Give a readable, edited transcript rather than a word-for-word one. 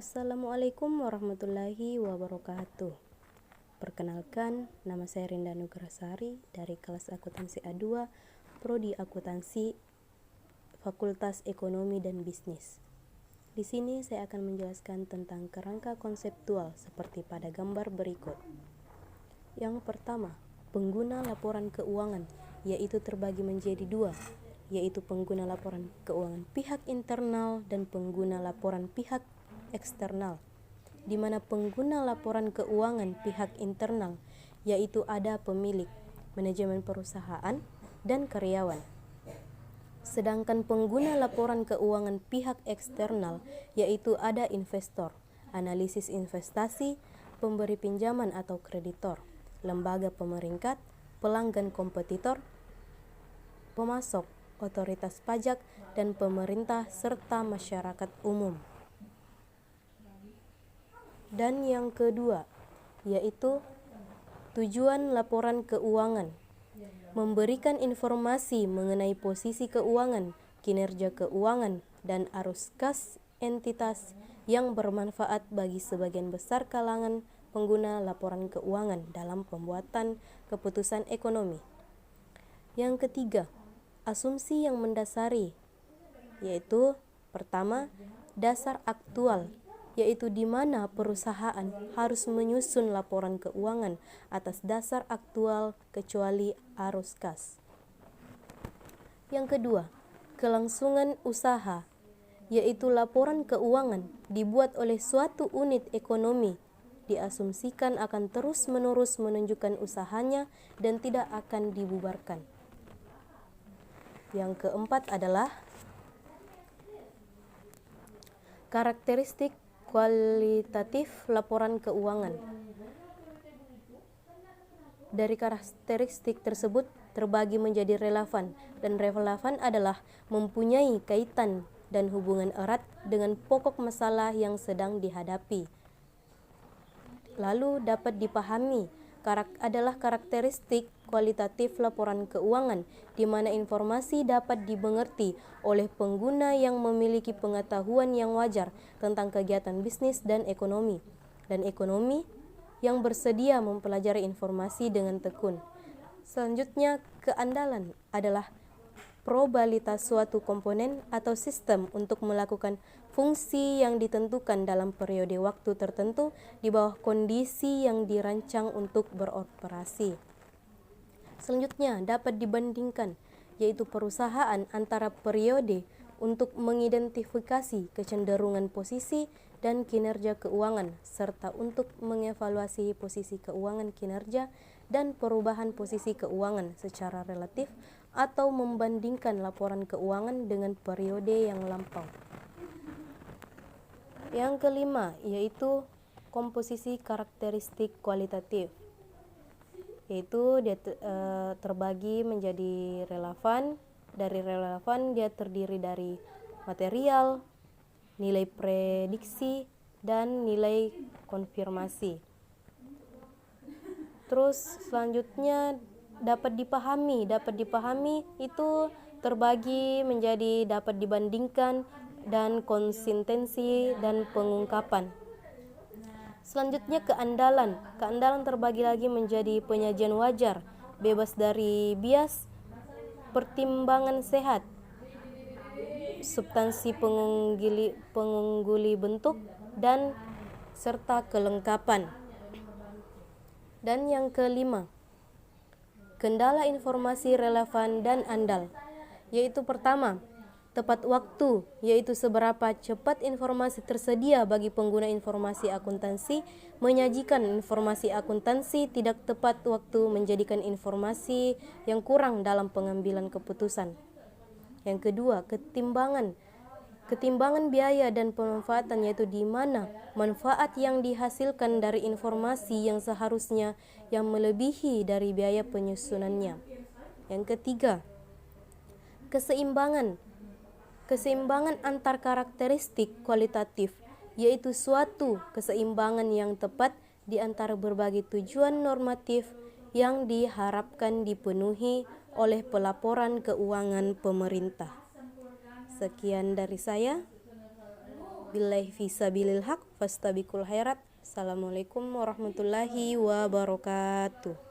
Assalamualaikum warahmatullahi wabarakatuh. Perkenalkan, nama saya Rinda Nugrasari dari kelas akuntansi A2, Prodi Akuntansi, Fakultas Ekonomi dan Bisnis. Di sini saya akan menjelaskan tentang kerangka konseptual seperti pada gambar berikut. Yang pertama, pengguna laporan keuangan, yaitu terbagi menjadi dua, yaitu pengguna laporan keuangan pihak internal dan pengguna laporan pihak eksternal, di mana pengguna laporan keuangan pihak internal yaitu ada pemilik, manajemen perusahaan, dan karyawan. Sedangkan pengguna laporan keuangan pihak eksternal yaitu ada investor, analisis investasi, pemberi pinjaman atau kreditor, lembaga pemeringkat, pelanggan kompetitor, pemasok, otoritas pajak, dan pemerintah serta masyarakat umum. Dan yang kedua, yaitu tujuan laporan keuangan, memberikan informasi mengenai posisi keuangan, kinerja keuangan, dan arus kas entitas yang bermanfaat bagi sebagian besar kalangan pengguna laporan keuangan dalam pembuatan keputusan ekonomi. Yang ketiga, asumsi yang mendasari, yaitu pertama, dasar aktual, yaitu di mana perusahaan harus menyusun laporan keuangan atas dasar aktual kecuali arus kas. Yang kedua, kelangsungan usaha, yaitu laporan keuangan dibuat oleh suatu unit ekonomi diasumsikan akan terus-menerus menunjukkan usahanya dan tidak akan dibubarkan. Yang keempat adalah karakteristik kualitatif laporan keuangan. Dari karakteristik tersebut terbagi menjadi relevan, dan relevan adalah mempunyai kaitan dan hubungan erat dengan pokok masalah yang sedang dihadapi. Lalu dapat dipahami adalah karakteristik kualitatif laporan keuangan, di mana informasi dapat dimengerti oleh pengguna yang memiliki pengetahuan yang wajar tentang kegiatan bisnis dan ekonomi yang bersedia mempelajari informasi dengan tekun. Selanjutnya, keandalan adalah probabilitas suatu komponen atau sistem untuk melakukan fungsi yang ditentukan dalam periode waktu tertentu di bawah kondisi yang dirancang untuk beroperasi. Selanjutnya, dapat dibandingkan, yaitu perusahaan antara periode untuk mengidentifikasi kecenderungan posisi dan kinerja keuangan, serta untuk mengevaluasi posisi keuangan kinerja dan perubahan posisi keuangan secara relatif atau membandingkan laporan keuangan dengan periode yang lampau. Yang kelima, yaitu komposisi karakteristik kualitatif, yaitu dia terbagi menjadi relevan. Dari relevan dia terdiri dari material, nilai prediksi, dan nilai konfirmasi. Terus selanjutnya dapat dipahami itu terbagi menjadi dapat dibandingkan dan konsistensi dan pengungkapan. Selanjutnya keandalan terbagi lagi menjadi penyajian wajar, bebas dari bias, pertimbangan sehat, substansi pengungguli bentuk, dan serta kelengkapan. Dan yang kelima, kendala informasi relevan dan andal, yaitu pertama, tepat waktu, yaitu seberapa cepat informasi tersedia bagi pengguna informasi akuntansi. Menyajikan informasi akuntansi tidak tepat waktu menjadikan informasi yang kurang dalam pengambilan keputusan. Yang kedua, ketimbangan biaya dan pemanfaatan, yaitu di mana manfaat yang dihasilkan dari informasi yang seharusnya yang melebihi dari biaya penyusunannya. Yang ketiga, keseimbangan antar karakteristik kualitatif, yaitu suatu keseimbangan yang tepat di antara berbagai tujuan normatif yang diharapkan dipenuhi oleh pelaporan keuangan pemerintah. Sekian dari saya. Billahi fisabilil haq fastabiqul khairat. Assalamualaikum warahmatullahi wabarakatuh.